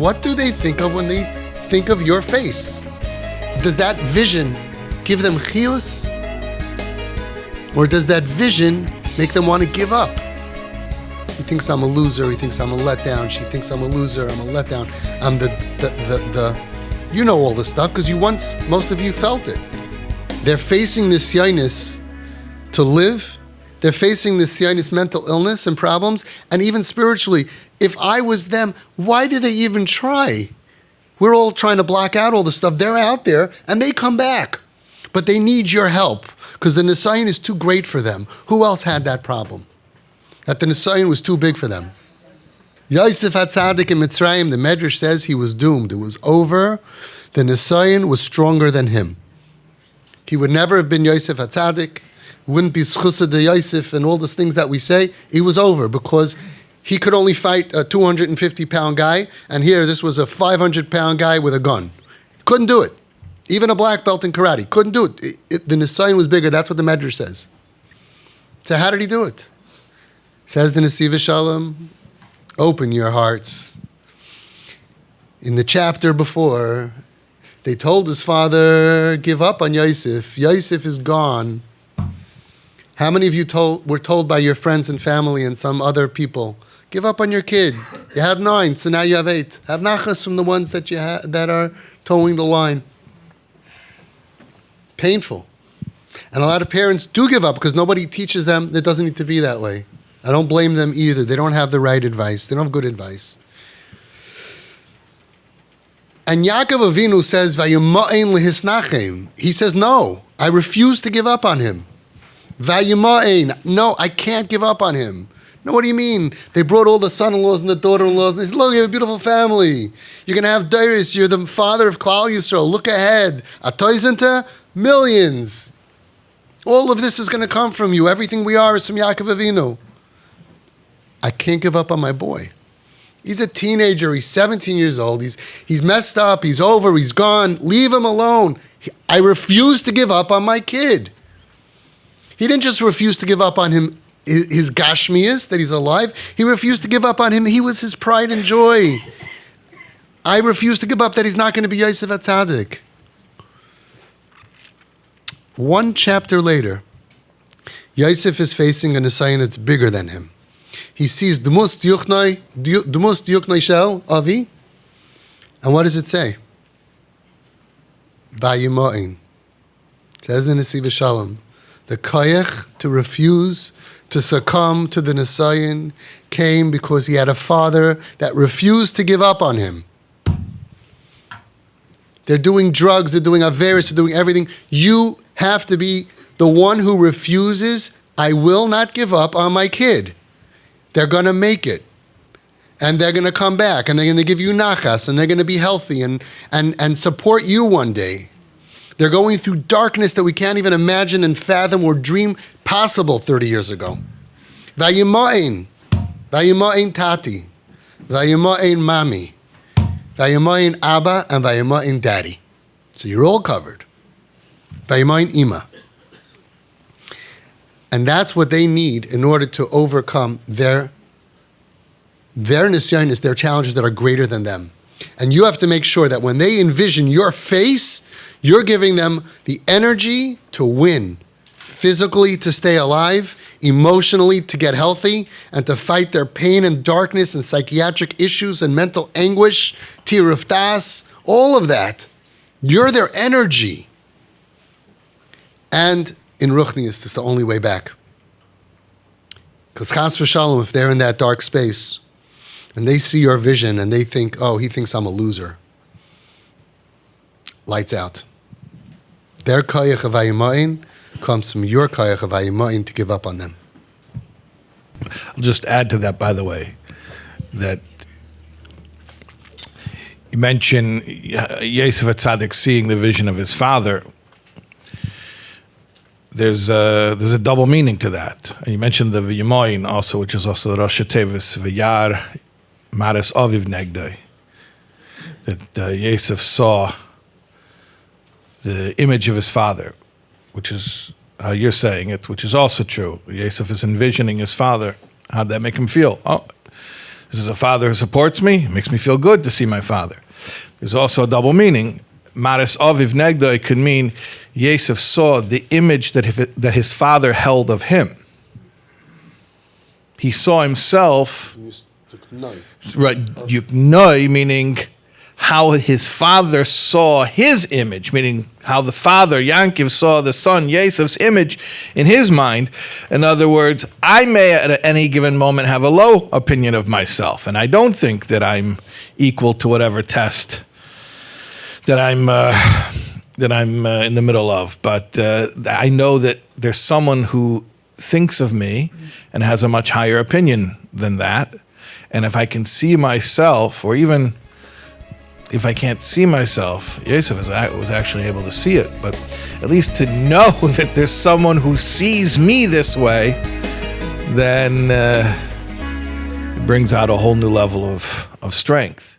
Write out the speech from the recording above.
What do they think of when they think of your face? Does that vision give them chiyus? Or does that vision make them want to give up? He thinks I'm a loser. He thinks I'm a letdown. She thinks I'm a loser. I'm a letdown. I'm the you know all this stuff because most of you felt it. They're facing this sinus to live. They're facing this sinus mental illness and problems. And even spiritually, if I was them, why do they even try? We're all trying to block out all the stuff. They're out there and they come back. But they need your help because the Nisayan is too great for them. Who else had that problem? That the Nisayan was too big for them. Yosef HaTzadik in Mitzrayim, the Medrash says he was doomed. It was over. The Nisayan was stronger than him. He would never have been Yosef HaTzadik. Wouldn't be Schusad de Yosef and all those things that we say. He was over because he could only fight a 250-pound guy, and here this was a 500-pound guy with a gun. Couldn't do it. Even a black belt in karate. Couldn't do it. The Nisayan was bigger. That's what the Medrash says. So how did he do it? Says the Nesivas Shalom, open your hearts. In the chapter before, they told his father, give up on Yosef. Yosef is gone. How many of you were told by your friends and family and some other people, give up on your kid. You had 9, so now you have 8. Have nachas from the ones that that are towing the line. Painful. And a lot of parents do give up because nobody teaches them it doesn't need to be that way. I don't blame them either. They don't have the right advice. They don't have good advice. And Yaakov Avinu says, Vayimain lehisnachem. He says, no, I refuse to give up on him. Vayimain. No, I can't give up on him. No, what do you mean? They brought all the son-in-laws and the daughter-in-laws, and they said, look, you have a beautiful family. You're going to have dairis. You're the father of Klal Yisrael. Look ahead. Atoizenta, millions. All of this is going to come from you. Everything we are is from Yaakov Avinu. I can't give up on my boy. He's a teenager. He's 17 years old. He's messed up. He's over. He's gone. Leave him alone. I refuse to give up on my kid. He didn't just refuse to give up on him, his gashmias, that he's alive. He refused to give up on him. He was his pride and joy. I refuse to give up that he's not going to be Yosef HaTzadik. One chapter later, Yosef is facing a Nisayan that's bigger than him. He sees Dumus Yuknoi Shel Avi, and what does it say? Vayimain. It says in Nesivas Shalom, the koyach to refuse to succumb to the Nisayan came because he had a father that refused to give up on him. They're doing drugs, they're doing averis, they're doing everything. You have to be the one who refuses, I will not give up on my kid. They're going to make it. And they're going to come back. And they're going to give you nachas. And they're going to be healthy and support you one day. They're going through darkness that we can't even imagine and fathom or dream possible 30 years ago. Vayimain. Vayimain tati. Vayimain mami. Vayimain abba. And vayimain daddy. So you're all covered. Vayimain ima. And that's what they need in order to overcome their nisyanis, their challenges that are greater than them. And you have to make sure that when they envision your face, you're giving them the energy to win, physically to stay alive, emotionally to get healthy, and to fight their pain and darkness and psychiatric issues and mental anguish, tiruf das, all of that. You're their energy. And in Ruchnius, it's the only way back. Because chas v'shalom, if they're in that dark space, and they see your vision, and they think, oh, he thinks I'm a loser. Lights out. Their koyach of Vayimain comes from your koyach of Vayimain to give up on them. I'll just add to that, by the way, that you mentioned Yosef HaTzadik seeing the vision of his father. There's a double meaning to that. And you mentioned the Vayimain also, which is also the Rosh Tevis, Vayar Maris Aviv Negdai. That Yosef saw the image of his father, which is how you're saying it, which is also true. Yosef is envisioning his father. How'd that make him feel? Oh, This is a father who supports me. It makes me feel good to see my father. There's also a double meaning. Maris Aviv Negdoi could mean Yosef saw the image that his father held of him. He saw himself, right, Yuknoi, meaning how his father saw his image, meaning how the father, Yankov, saw the son, Yosef's image in his mind. In other words, I may at any given moment have a low opinion of myself, and I don't think that I'm equal to whatever test that I'm in the middle of. But I know that there's someone who thinks of me and has a much higher opinion than that. And if I can see myself, or even if I can't see myself, Yosef was actually able to see it, but at least to know that there's someone who sees me this way, then brings out a whole new level of strength.